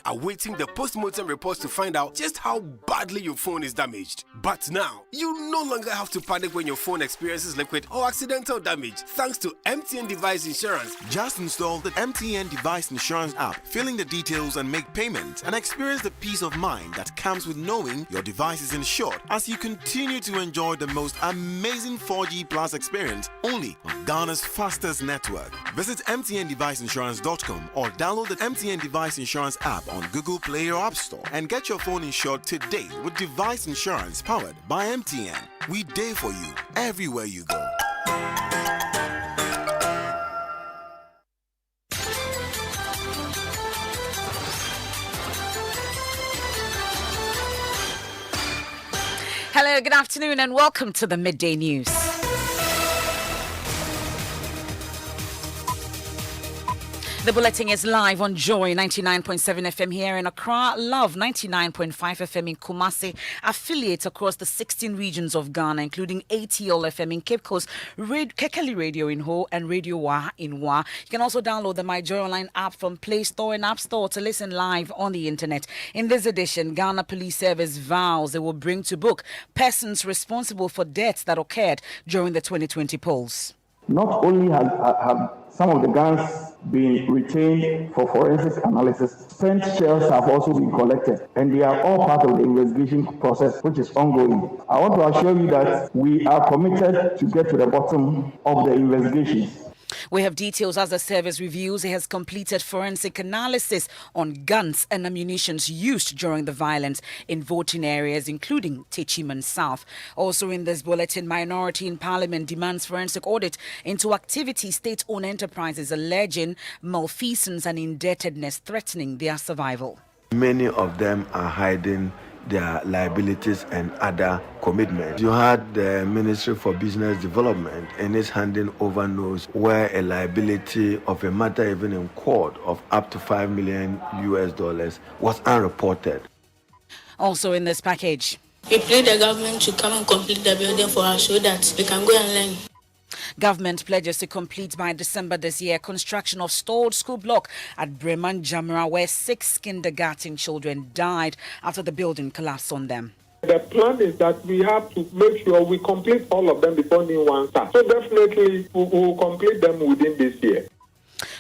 awaiting the post-mortem reports to find out just how badly your phone is damaged. But now, you no longer have to panic when your phone experiences liquid or accidental damage thanks to MTN Device Insurance. Just install the MTN Device Insurance app, fill in the details and make payments, and experience the peace of mind that comes with knowing your device is insured as you continue to enjoy the most amazing 4G Plus experience only on Ghana's fastest network. Visit mtndeviceinsurance.com or download the MTN Device Insurance app on Google Play or App Store and get your phone insured today with device insurance powered by MTN. We day for you everywhere you go. Hello, good afternoon and welcome to the Midday News. The bulletin is live on Joy 99.7 FM here in Accra, Love 99.5 FM in Kumasi, affiliates across the 16 regions of Ghana, including ATL FM in Cape Coast, Kekeli Radio in Ho, and Radio Wa in Wa. You can also download the My Joy Online app from Play Store and App Store to listen live on the internet. In this edition, Ghana Police Service vows they will bring to book persons responsible for deaths that occurred during the 2020 polls. Not only have some of the guns been retained for forensic analysis, spent shells have also been collected, and they are all part of the investigation process, which is ongoing. I want to assure you that we are committed to get to the bottom of the investigations. We have details as the service reviews it has completed forensic analysis on guns and ammunition used during the violence in voting areas, including Techiman South. Also in this bulletin, minority in parliament demands forensic audit into activities state-owned enterprises alleging malfeasance and indebtedness threatening their survival. Many of them are hiding their liabilities and other commitments. You had the Ministry for Business Development and its handing over notes where a liability of a matter even in court of up to $5 million was unreported. Also in this package, we plead the government to come and complete the building for us so that we can go and learn. Government pledges to complete by December this year construction of stalled school block at Breman Jamra, where 6 kindergarten children died after the building collapsed on them. The plan is that we have to make sure we complete all of them before new ones start. So definitely we will complete them within this year.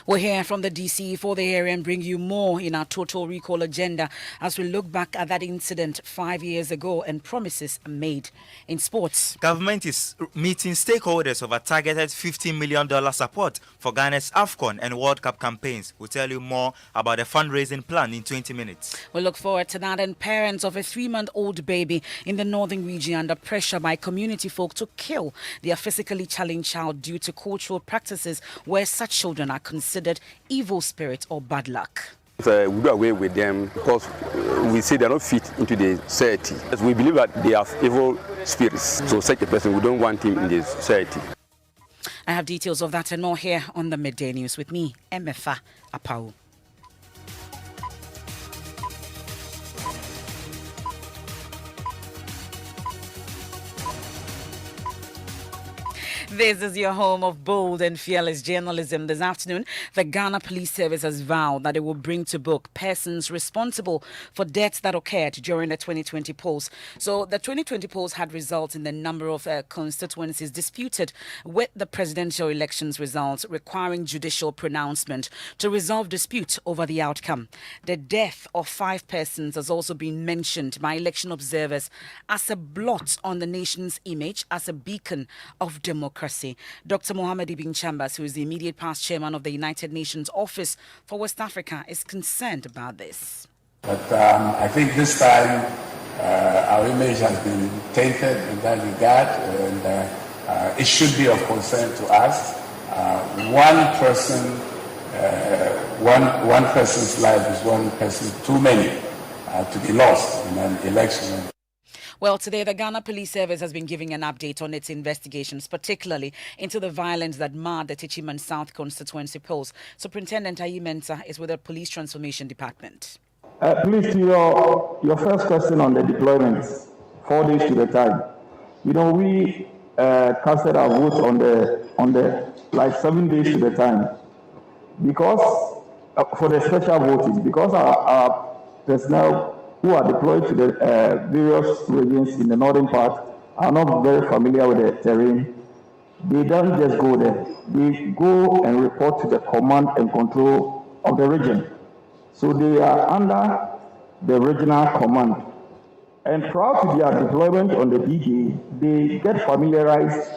We'll hear from the DC for the area and bring you more in our total recall agenda as we look back at that incident 5 years ago and promises made in sports. Government is meeting stakeholders over targeted $15 million support for Ghana's AFCON and World Cup campaigns. We'll tell you more about the fundraising plan in 20 minutes. We'll look forward to that. And parents of a 3-month-old baby in the northern region under pressure by community folk to kill their physically challenged child due to cultural practices where such children are considered evil spirits or bad luck. We do away with them because we say they don't fit into the society. We believe that they have evil spirits. So such a person, we don't want him in the society. I have details of that and more here on the Midday News with me, Emefa Apau. This is your home of bold and fearless journalism. This afternoon, the Ghana Police Service has vowed that it will bring to book persons responsible for deaths that occurred during the 2020 polls. So the 2020 polls had results in the number of constituencies disputed with the presidential elections results, requiring judicial pronouncement to resolve dispute over the outcome. The death of 5 persons has also been mentioned by election observers as a blot on the nation's image as a beacon of democracy. Dr. Mohammed Ibn Chambers, who is the immediate past chairman of the United Nations Office for West Africa, is concerned about this. But I think this time our image has been tainted in that regard, and it should be of concern to us. One person's life is one person too many to be lost in an election. Well, today the Ghana Police Service has been giving an update on its investigations, particularly into the violence that marred the Techiman South constituency polls. Superintendent Ayi Mensah is with the Police Transformation Department. Please, to your first question on the deployments, 4 days to the time. We casted our votes on the 7 days to the time, because for the special voting, because our personnel who are deployed to the various regions in the northern part are not very familiar with the terrain, they don't just go there. They go and report to the command and control of the region. So they are under the regional command. And prior to their deployment on the D-Day, they get familiarized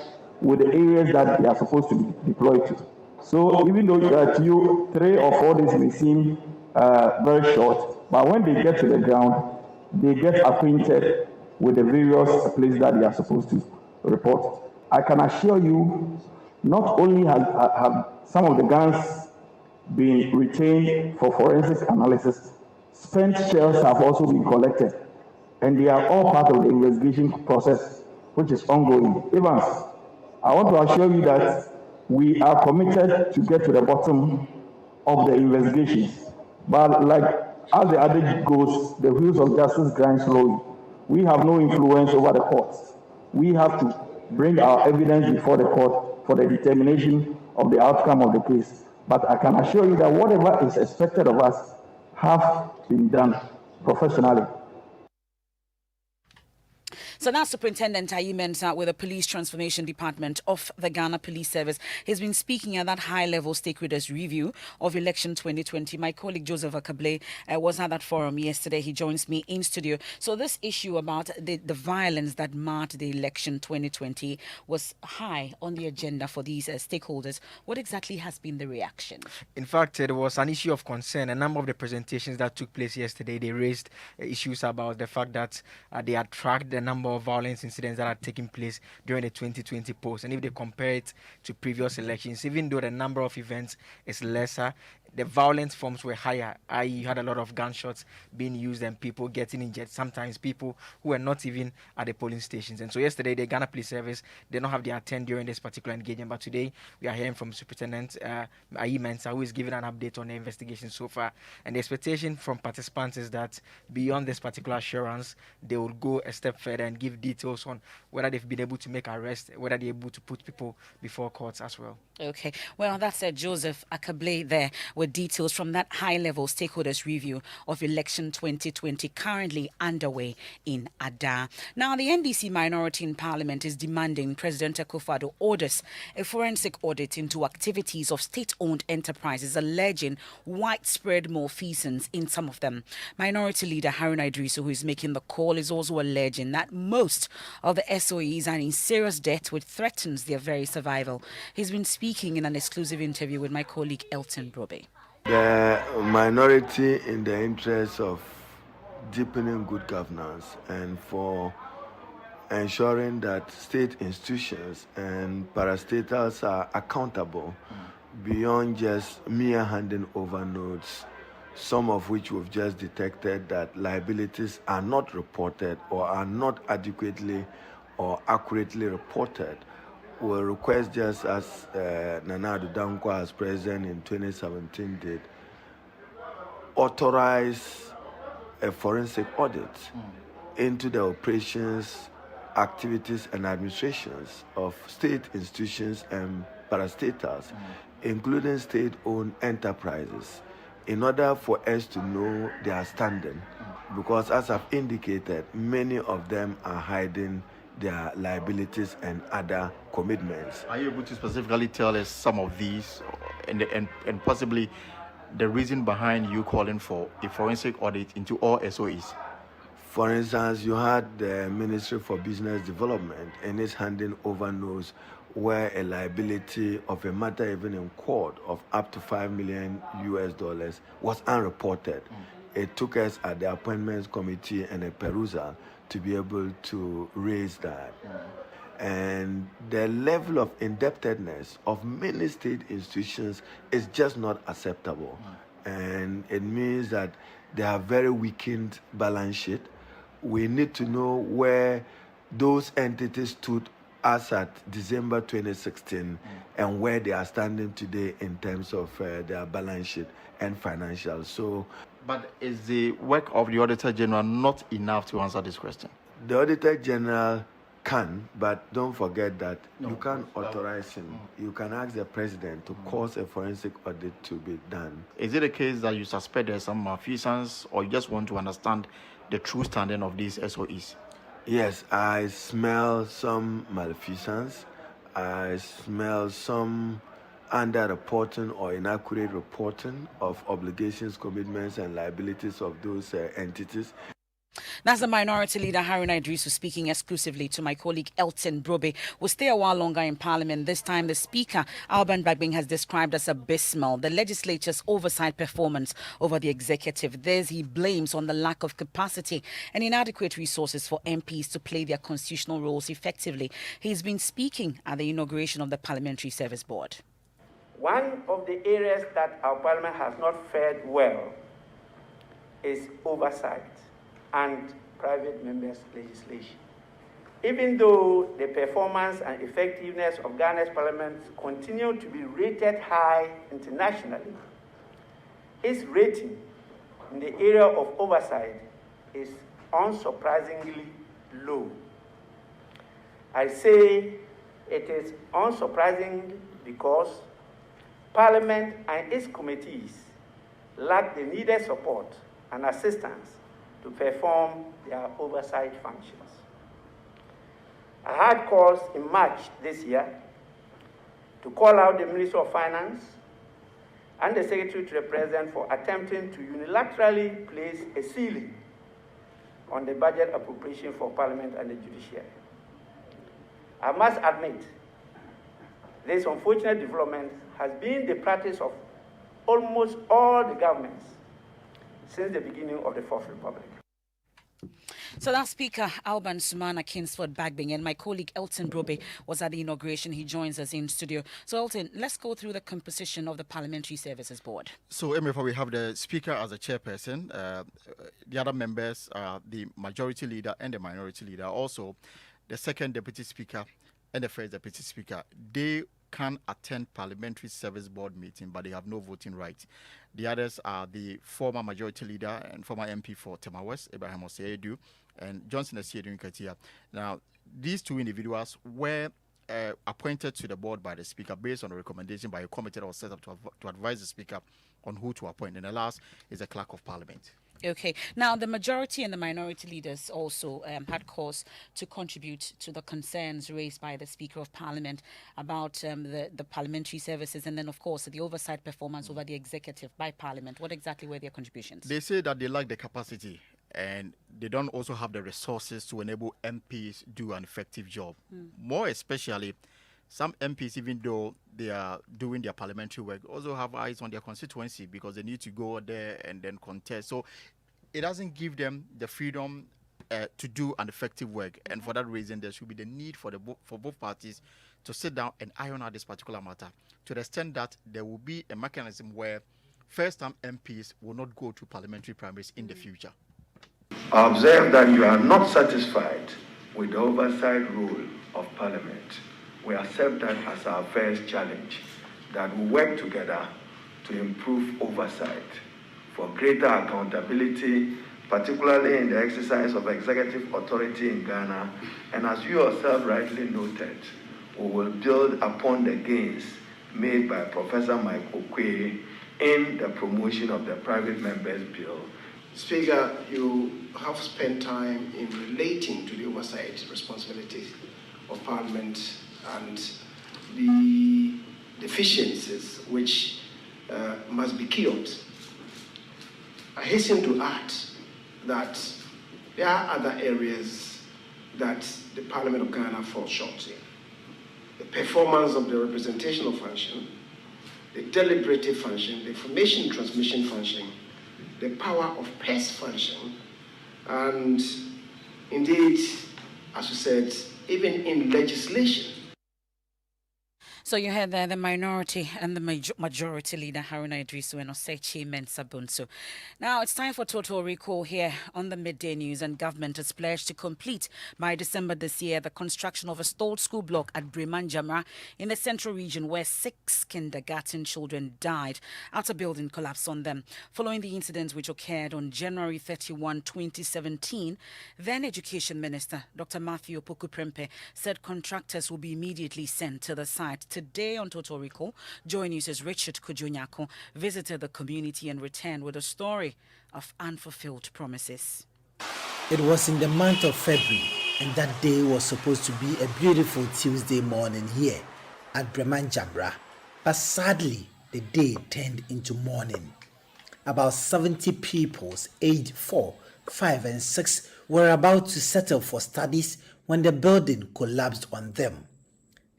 with the areas that they are supposed to be deployed to. So even though to you 3 or 4 days may seem very short, but when they get to the ground, they get acquainted with the various places that they are supposed to report. I can assure you, not only have some of the guns been retained for forensic analysis, spent shells have also been collected, and they are all part of the investigation process, which is ongoing. Evans, I want to assure you that we are committed to get to the bottom of the investigations. But like as the adage goes, the wheels of justice grind slowly. We have no influence over the courts. We have to bring our evidence before the court for the determination of the outcome of the case. But I can assure you that whatever is expected of us have been done professionally. So now Superintendent Ayi Mensah with the Police Transformation Department of the Ghana Police Service has been speaking at that high-level stakeholders review of election 2020. My colleague Joseph Akable was at that forum yesterday. He joins me in studio. So this issue about the violence that marred the election 2020 was high on the agenda for these stakeholders. What exactly has been the reaction? In fact, it was an issue of concern. A number of the presentations that took place yesterday, they raised issues about the fact that they had tracked the number of violence incidents that are taking place during the 2020 polls. And if they compare it to previous elections, even though the number of events is lesser, the violent forms were higher. You had a lot of gunshots being used and people getting injured, sometimes people who were not even at the polling stations. And so yesterday, the Ghana Police Service did not have their attend during this particular engagement. But today, we are hearing from Superintendent Ayi Mensah, who is giving an update on the investigation so far. And the expectation from participants is that beyond this particular assurance, they will go a step further and give details on whether they've been able to make arrests, whether they're able to put people before courts as well. Okay. Well, that's Joseph Akable there with details from that high-level stakeholders review of election 2020 currently underway in Ada. Now, the NDC minority in Parliament is demanding President Akufo-Addo orders a forensic audit into activities of state-owned enterprises alleging widespread malfeasance in some of them. Minority Leader Haruna Idrisu, who is making the call, is also alleging that most of the SOEs are in serious debt, which threatens their very survival. He's been speaking in an exclusive interview with my colleague Elton Brobe. The minority, in the interest of deepening good governance and for ensuring that state institutions and parastatals are accountable beyond just mere handing over notes, some of which we've just detected that liabilities are not reported or are not adequately or accurately reported, will request, just as Nana Addo Dankwa as president in 2017 did, authorize a forensic audit into the operations, activities and administrations of state institutions and parastatals, including state-owned enterprises, in order for us to know their standing. Because as I've indicated, many of them are hiding their liabilities and other commitments. Are you able to specifically tell us some of these and possibly the reason behind you calling for a forensic audit into all SOEs? For instance, you had the Ministry for Business Development and its handing over notes where a liability of a matter even in court of up to $5 million was unreported. It took us at the appointments committee and a perusal to be able to raise that. And the level of indebtedness of many state institutions is just not acceptable. And it means that they have very weakened balance sheet. We need to know where those entities stood as at December 2016 and where they are standing today in terms of their balance sheet and financials. So, but is the work of the Auditor General not enough to answer this question? The Auditor General can, but don't forget that you can't authorize him. You can ask the president to cause a forensic audit to be done. Is it a case that you suspect there's some malfeasance, or you just want to understand the true standing of these SOEs? Yes, I smell some malfeasance. I smell some under-reporting or inaccurate reporting of obligations, commitments, and liabilities of those entities. That's the Minority Leader Haruna Idrisu speaking exclusively to my colleague Elton Brobe. We'll stay a while longer in Parliament. This time, the Speaker, Alban Bagbing, has described as abysmal the legislature's oversight performance over the executive. This he blames on the lack of capacity and inadequate resources for MPs to play their constitutional roles effectively. He's been speaking at the inauguration of the Parliamentary Service Board. One of the areas that our Parliament has not fared well is oversight and private members' legislation. Even though the performance and effectiveness of Ghana's parliament continue to be rated high internationally, its rating in the area of oversight is unsurprisingly low. I say it is unsurprising because Parliament and its committees lack the needed support and assistance to perform their oversight functions. I had calls in March this year to call out the Minister of Finance and the Secretary to the President for attempting to unilaterally place a ceiling on the budget appropriation for Parliament and the judiciary. I must admit, this unfortunate development has been the practice of almost all the governments since the beginning of the Fourth Republic. So that's Speaker Alban Sumana Kingsford Bagbing, and my colleague Elton Brobe was at the inauguration. He joins us in studio. So Elton, let's go through the composition of the Parliamentary Services Board. So Emma, we have the Speaker as a chairperson. The other members are the Majority Leader and the Minority Leader. Also, the Second Deputy Speaker and the First Deputy Speaker. They can attend Parliamentary Service Board meeting, but they have no voting right. The others are the former Majority Leader and former MP for Tema West, Ibrahim Oseyedu, and Johnson Asiedu Nkatia. Now, these two individuals were appointed to the board by the Speaker based on a recommendation by a committee that was set up to advise the Speaker on who to appoint. And the last is the Clerk of Parliament. Okay. Now, the majority and the minority leaders also had cause to contribute to the concerns raised by the Speaker of Parliament about the parliamentary services and then, of course, the oversight performance over the executive by Parliament. What exactly were their contributions? They say that they lack the capacity and they don't also have the resources to enable MPs do an effective job. More especially, some MPs, even though they are doing their parliamentary work, also have eyes on their constituency because they need to go there and then contest. So it doesn't give them the freedom to do an effective work. And for that reason, there should be the need for both parties to sit down and iron out this particular matter to the extent that there will be a mechanism where first-time MPs will not go to parliamentary primaries in the future. I observe that you are not satisfied with the oversight role of Parliament. We accept that as our first challenge, that we work together to improve oversight for greater accountability, particularly in the exercise of executive authority in Ghana. And as you yourself rightly noted, we will build upon the gains made by Professor Mike Okoye in the promotion of the private members bill. Speaker, you have spent time in relating to the oversight responsibilities of Parliament and the deficiencies which must be cured. I hasten to add that there are other areas that the Parliament of Ghana falls short in. The performance of the representational function, the deliberative function, the information transmission function, the power of purse function, and indeed, as you said, even in legislation. So you heard there the minority and the majority leader Haruna Idrisu and Osechi Mensah Bunsu. Now it's time for Total Recall here on the Midday News, and government has pledged to complete by December this year the construction of a stalled school block at Breman Jamra in the central region where 6 kindergarten children died after a building collapsed on them. Following the incident which occurred on January 31, 2017, then Education Minister Dr. Matthew Opoku-Prempeh said contractors will be immediately sent to the site. Today on Total Recall, Joy News' Richard Kujonyako visited the community and returned with a story of unfulfilled promises. It was in the month of February, and that day was supposed to be a beautiful Tuesday morning here at Breman Jamra. But sadly, the day turned into morning. About 70 pupils aged 4, 5, and 6 were about to settle for studies when the building collapsed on them.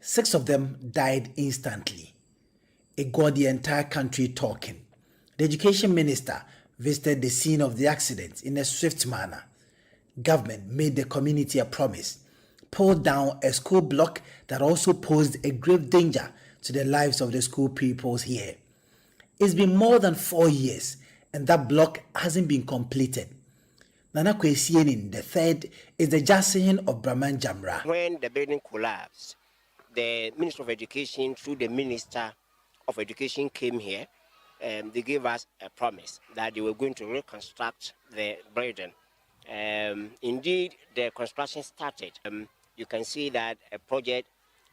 6 of them died instantly. It got the entire country talking. The Education Minister visited the scene of the accident in a swift manner. Government made the community a promise, pulled down a school block that also posed a grave danger to the lives of the school pupils here. It's been more than 4 years and that block hasn't been completed. Nana Kwesienin III is the Jasin of Breman Jamra. When the building collapsed, the Minister of Education, through the Minister of Education, came here. They gave us a promise that they were going to reconstruct the building. Indeed, the construction started. You can see that a project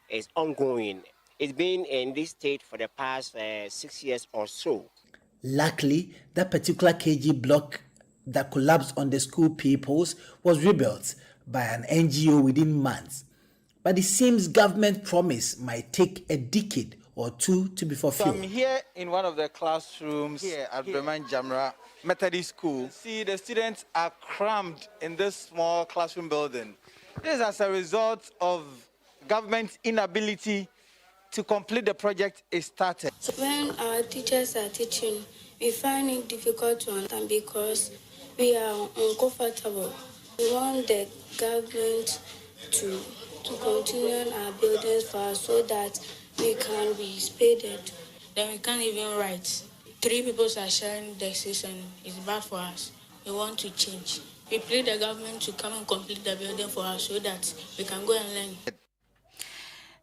is ongoing. It's been in this state for the past 6 years or so. Luckily, that particular KG block that collapsed on the school pupils was rebuilt by an NGO within months. But it seems government promise might take a decade or two to be fulfilled. So I'm here in one of the classrooms here at Breman Jamra Methodist School. See, the students are crammed in this small classroom building. This is as a result of government's inability to complete the project it started. So when our teachers are teaching, we find it difficult to understand because we are uncomfortable. We want the government to continue our buildings for us so that we can be spaded. Then we can't even write. 3 people are sharing desks and it's bad for us. We want to change. We plead the government to come and complete the building for us so that we can go and learn.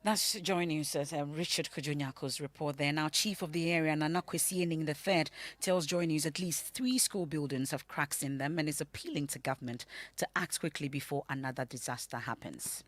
That's Joy News' Richard Kujunyako's report there. Now, Chief of the area, Nana Kwesiening III, tells Joy News at least 3 school buildings have cracks in them and is appealing to government to act quickly before another disaster happens.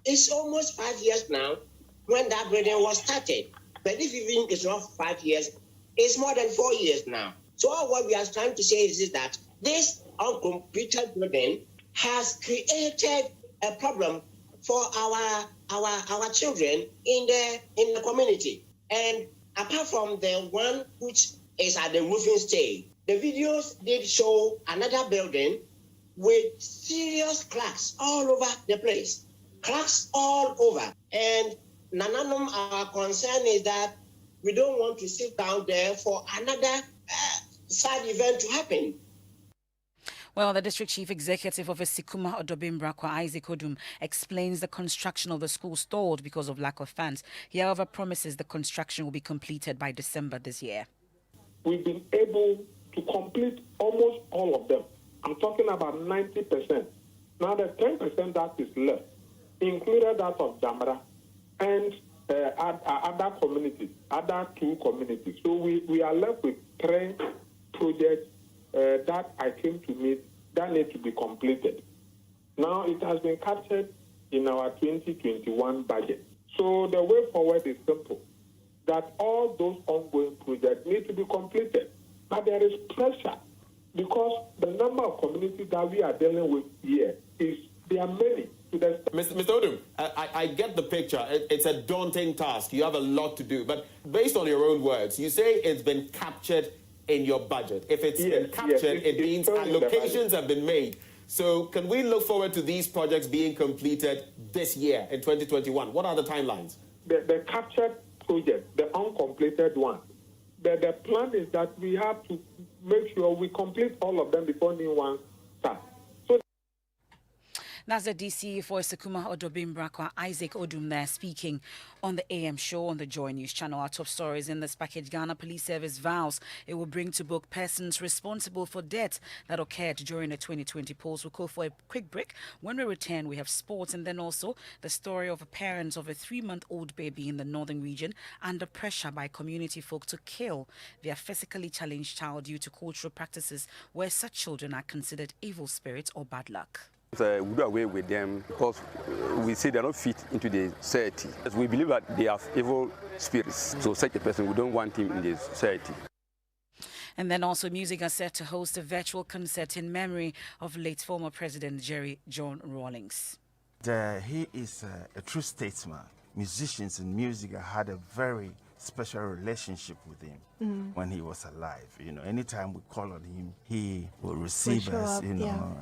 It's almost 5 years now when that building was started. But if even it's not 5 years, it's more than 4 years now. So what we are trying to say is that this uncompleted building has created a problem for our children in the community. And apart from the one which is at the roofing stage, the videos did show another building with serious cracks all over the place. Cracks all over. And Nananum, our concern is that we don't want to sit down there for another sad event to happen. Well, the District Chief Executive of Sikuma Odobimbrakwa, Isaac Odum, explains the construction of the school stalled because of lack of funds. He, however, promises the construction will be completed by December this year. We've been able to complete almost all of them. I'm talking about 90%. Now, the 10% that is left included that of Jamra and other communities, other 2 communities. So we are left with 3 projects that I came to meet that need to be completed. Now it has been captured in our 2021 budget. So the way forward is simple, that all those ongoing projects need to be completed. But there is pressure because the number of communities that we are dealing with here there are many. Mr. Odum, I get the picture. It's a daunting task. You have a lot to do. But based on your own words, you say it's been captured in your budget. If it's been captured, it means allocations have been made. So can we look forward to these projects being completed this year in 2021? What are the timelines? The captured project, the uncompleted one, the plan is that we have to make sure we complete all of them before new ones start. That's the DC for Sekuma Odobimbrakwa, Isaac Odum there speaking on the AM show on the Joy News channel. Our top stories in this package: Ghana Police Service vows it will bring to book persons responsible for deaths that occurred during the 2020 polls. We'll call for a quick break. When we return, we have sports and then also the story of a parent of a 3-month-old baby in the northern region under pressure by community folk to kill their physically challenged child due to cultural practices where such children are considered evil spirits or bad luck. We do away with them because we say they're not fit into the society. We believe that they have evil spirits. So such a person, we don't want him in the society. And then also music are set to host a virtual concert in memory of late former President Jerry John Rawlings. He is a true statesman. Musicians and music had a very special relationship with him when he was alive. You know, anytime we call on him, he will receive us, and he will.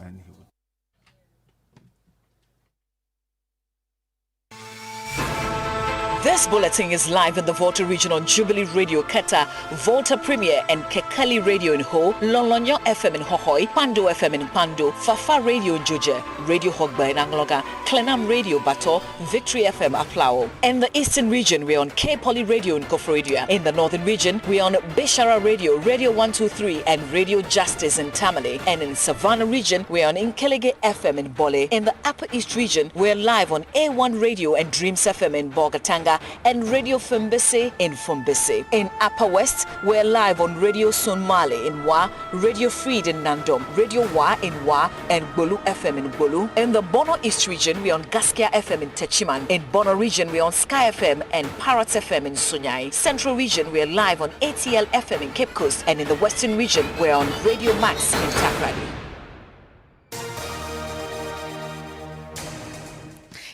This bulletin is live in the Volta region on Jubilee Radio Keta, Volta Premier and Kekali Radio in Ho, Lolonyo FM in Hohoi, Pando FM in Pando, Fafa Radio in Joje, Radio Hogba in Angloga, Klenam Radio Bato, Victory FM Aplao. In the Eastern region, we're on K Poly Radio in Kofrodia. In the Northern region, we're on Bishara Radio, Radio 123 and Radio Justice in Tamale. And in Savannah region, we're on Inkelege FM in Bole. In the Upper East region, we're live on A1 Radio and Dreams FM in Bogatanga and Radio Fumbese in Fumbese. In Upper West, we're live on Radio Sonmale in Wa, Radio Freed in Nandom, Radio Wa in Wa, and Bolu FM in Bolu. In the Bono East region, we're on Gaskia FM in Techiman. In Bono region, we're on Sky FM and Parrot FM in Sunyai. Central region, we're live on ATL FM in Cape Coast. And in the Western region, we're on Radio Max in Takrady.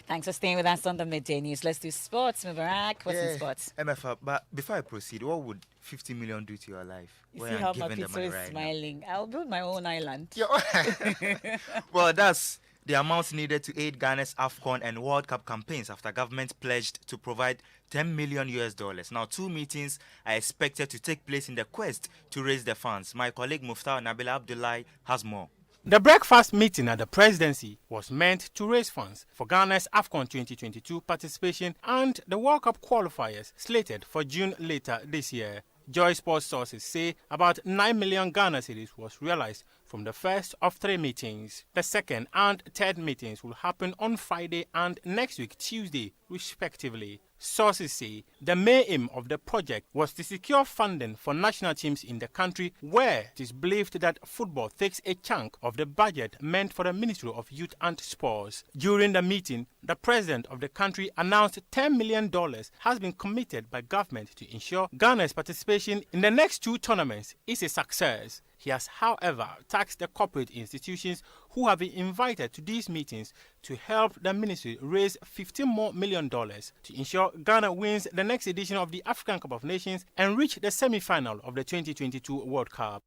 Thanks for staying with us on the Midday News. Let's do sports, Mubarak. What's in sports? MFA, but before I proceed, what would 50 million do to your life? You see how my pizza is smiling. Now. I'll build my own island. Well, that's the amounts needed to aid Ghana's AFCON and World Cup campaigns after government pledged to provide $10 million. Now, 2 meetings are expected to take place in the quest to raise the funds. My colleague Muftar Nabila Abdullahi has more. The breakfast meeting at the presidency was meant to raise funds for Ghana's AFCON 2022 participation and the World Cup qualifiers slated for June later this year. Joy Sports sources say about 9 million Ghana cedis was realized from the first of 3 meetings. The second and third meetings will happen on Friday and next week Tuesday, respectively. Sources say the main aim of the project was to secure funding for national teams in the country where it is believed that football takes a chunk of the budget meant for the Ministry of Youth and Sports. During the meeting, the president of the country announced $10 million has been committed by government to ensure Ghana's participation in the next 2 tournaments is a success. He has, however, tasked the corporate institutions who have been invited to these meetings to help the ministry raise $15 million to ensure Ghana wins the next edition of the African Cup of Nations and reach the semi-final of the 2022 World Cup.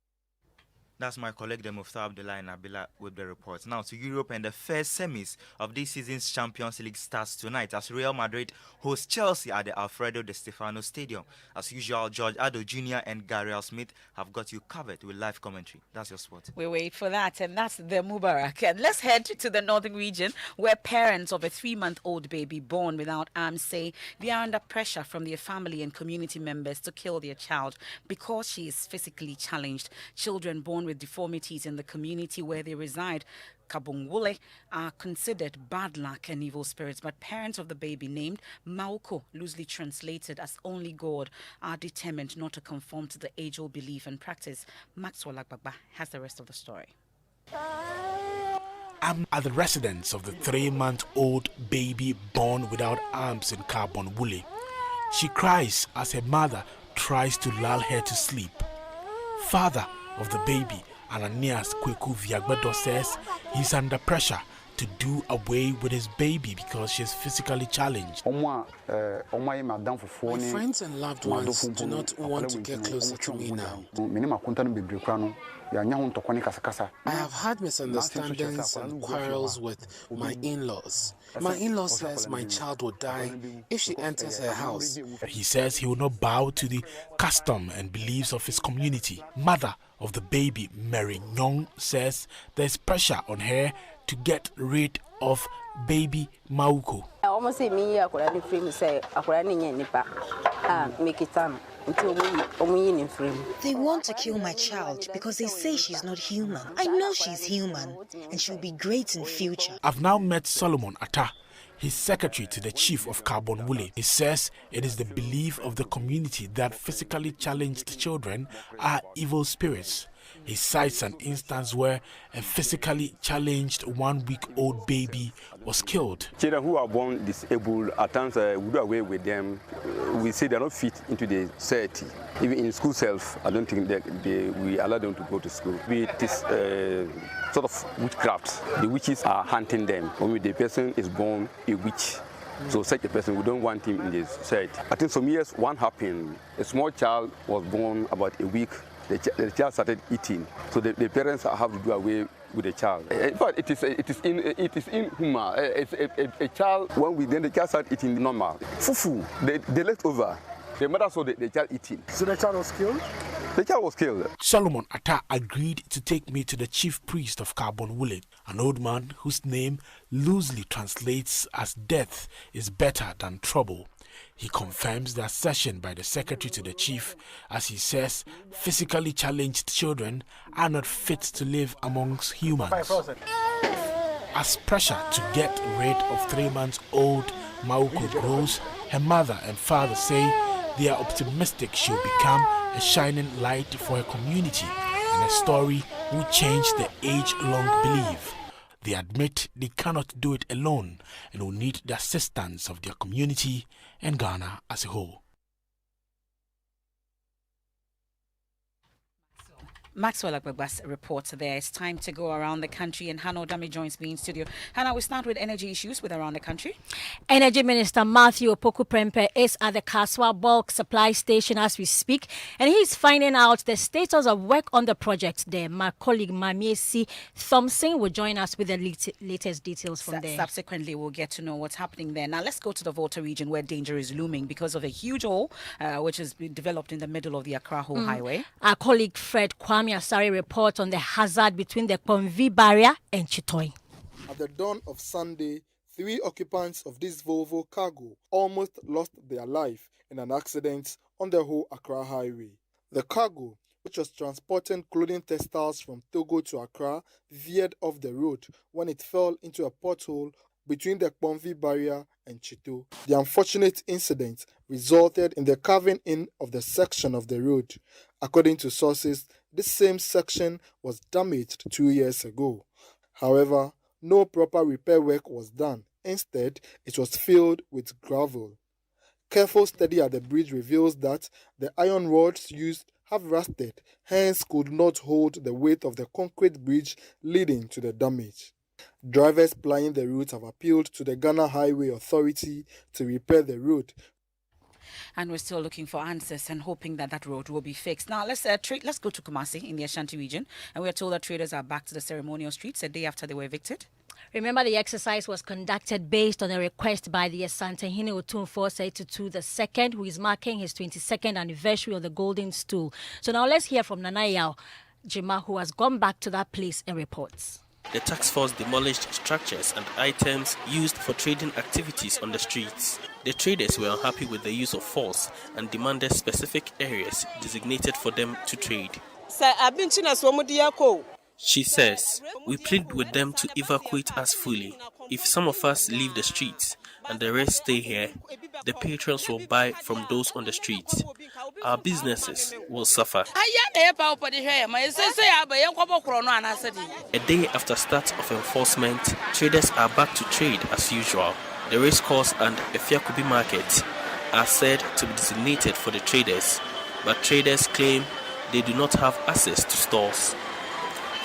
That's my colleague, Muftar Abdullahi Nabila, with the reports. Now to Europe, and the first semis of this season's Champions League starts tonight as Real Madrid hosts Chelsea at the Alfredo Di Stefano Stadium. As usual, George Addo Jr. and Gabriel Smith have got you covered with live commentary. That's your sport. We wait for that, and that's the Mubarak. And let's head to the northern region, where parents of a 3-month-old baby born without arms say they are under pressure from their family and community members to kill their child because she is physically challenged. Children born with deformities in the community where they reside, Kabungwule, are considered bad luck and evil spirits, but parents of the baby, named Mauko, loosely translated as only God, are determined not to conform to the age-old belief and practice. Maxwell Agbagba has the rest of the story. I'm at the residence of the 3-month-old baby born without arms in Kabungwule. She cries as her mother tries to lull her to sleep. Father of the baby, Ananias Kweku Viagbedo, says he's under pressure to do away with his baby because she's physically challenged. My friends and loved ones do not want to get closer to me now. I have had misunderstandings and quarrels with my in-laws. My in-law says my child will die if she enters her house. He says he will not bow to the custom and beliefs of his community. Mother of the baby, Mary Nyong, says there's pressure on her to get rid of baby Mauko. Almost a me, I could frame say, I could nipa. Make it time until we frame. They want to kill my child because they say she's not human. I know she's human and she'll be great in future. I've now met Solomon Atta. He's secretary to the chief of Carbon Wule. He says it is the belief of the community that physically challenged children are evil spirits. He cites an instance where a physically challenged 1-week-old baby was killed. Children who are born disabled, at times we do away with them. We say they're not fit into the society. Even in school self, I don't think we allow them to go to school. It is sort of witchcraft. The witches are hunting them. When the person is born a witch, so such a person, we don't want him in the society. I think some years, one happened. A small child was born about a week. The child started eating, so the parents have to do away with the child. But it is inhuman. It's a child, then the child started eating normal. Fufu, they left over. The mother saw the child eating. So the child was killed? The child was killed. Solomon Atta agreed to take me to the chief priest of Carbon Wule, an old man whose name loosely translates as death is better than trouble. He confirms the assertion by the secretary to the chief, as he says physically challenged children are not fit to live amongst humans. As pressure to get rid of 3-month-old Mauko grows, her mother and father say they are optimistic she'll become a shining light for her community and a story will change the age-long belief. They admit they cannot do it alone and will need the assistance of their community and Ghana as a whole. Maxwell Agbagba's report there. It's time to go around the country, and Hannah Odami joins me in studio. Hannah, we start with energy issues with around the country. Energy Minister Matthew Opoku Prempeh is at the Kaswa Bulk Supply Station as we speak, and he's finding out the status of work on the project there. My colleague Mamiesi Thompson will join us with the latest details from there. Subsequently, we'll get to know what's happening there. Now, let's go to the Volta region where danger is looming because of a huge hole which has been developed in the middle of the Accra Hole Highway. Our colleague Fred Kwame Asari reports on the hazard between the Kponvi barrier and Chitoi. At the dawn of Sunday, 3 occupants of this Volvo cargo almost lost their life in an accident on the whole Accra Highway. The cargo, which was transporting clothing textiles from Togo to Accra, veered off the road when it fell into a pothole between the Kponvi barrier and Chito. The unfortunate incident resulted in the carving in of the section of the road. According to sources, this same section was damaged 2 years ago. However, no proper repair work was done. Instead, it was filled with gravel. Careful study at the bridge reveals that the iron rods used have rusted, hence could not hold the weight of the concrete bridge, leading to the damage. Drivers plying the route have appealed to the Ghana Highway Authority to repair the road. And we're still looking for answers and hoping that that road will be fixed. Now, let's go to Kumasi in the Ashanti region. And we are told that traders are back to the ceremonial streets a day after they were evicted. Remember, the exercise was conducted based on a request by the Asantehene Otumfuo Seitutu II, who is marking his 22nd anniversary of the Golden Stool. So now let's hear from Nana Yao Jima, who has gone back to that place and reports. The task force demolished structures and items used for trading activities on the streets. The traders were unhappy with the use of force and demanded specific areas designated for them to trade. She says, we plead with them to evacuate us fully. If some of us leave the streets and the rest stay here, the patrons will buy from those on the streets. Our businesses will suffer. A day after start of enforcement, traders are back to trade as usual. The race course and Efiakubi market are said to be designated for the traders, but traders claim they do not have access to stores.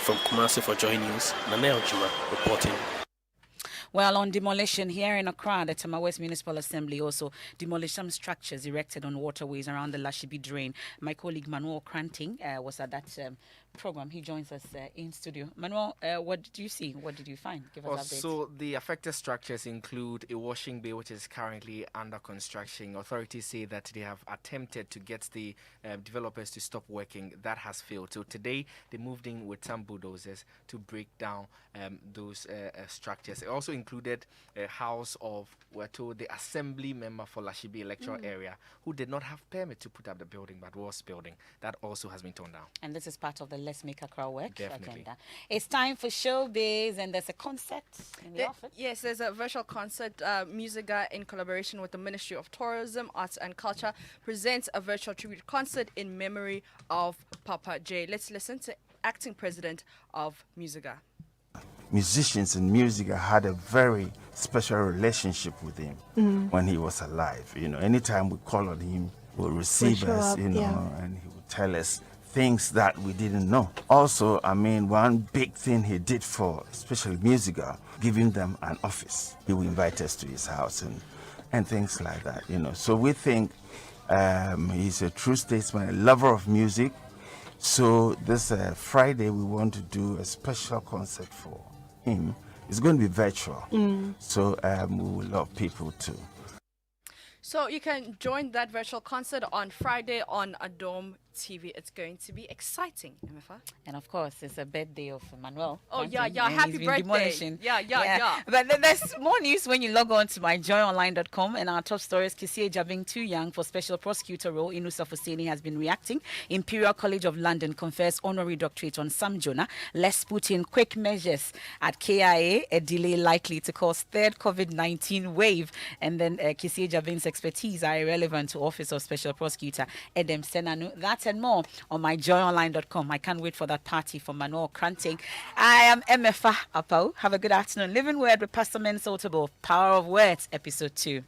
From Kumasi for Joy News, Nana Ojima reporting. Well, on demolition here in Accra, the Tema West Municipal Assembly also demolished some structures erected on waterways around the Lashibi drain. My colleague Manuel Cranting was at that program. He joins us in studio. Manuel, what did you see? What did you find? Give us updates. So the affected structures include a washing bay which is currently under construction. Authorities say that they have attempted to get the developers to stop working. That has failed. So today they moved in with some bulldozers to break down those structures. It also included a house of, we're told, the assembly member for Lashibi electoral area who did not have permit to put up the building but was building. That also has been torn down. And this is part of the Let's Make Accra Work Definitely. agenda. It's time for showbiz, and there's a concert in the office. Yes, there's a virtual concert. Musica, in collaboration with the Ministry of Tourism, Arts and Culture, presents a virtual tribute concert in memory of Papa J. Let's listen to acting president of Musica. Musicians and music had a very special relationship with him when he was alive. You know, anytime we call on him, he would receive us, and he would tell us things that we didn't know. Also, I mean, one big thing he did for especially Musica, giving them an office. He would invite us to his house and things like that, you know. So we think he's a true statesman, a lover of music. So this Friday, we want to do a special concert for him. It's going to be virtual. So we will love people too. So you can join that virtual concert on Friday on Adom TV. It's going to be exciting, MFA. And of course, it's a birthday of Manuel. Oh, yeah. And Happy he's been birthday. demolishing. Yeah. But then there's more news when you log on to myjoyonline.com. And our top story is Kisie Jabing, too young for special prosecutor role. Inusa Fuseni has been reacting. Imperial College of London confers honorary doctorate on Sam Jonah. Let's put in quick measures at KIA. A delay likely to cause third COVID-19 wave. And then Kisie Jabing's expertise are irrelevant to Office of Special Prosecutor Edem Senanu. That and more on myjoyonline.com. I can't wait for that party for Manuel Kranting. I am MFA Apau. Have a good afternoon. Living Word with Pastor Mensotable. Power of Words, Episode 2.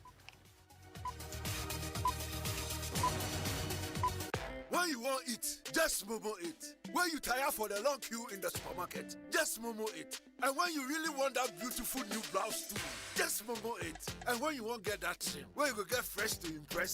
When you want it, just Momo it. When you tire for the long queue in the supermarket, just Momo it. And when you really want that beautiful new blouse too, just Momo it. And when you won't get that trim, when you go get fresh to impress,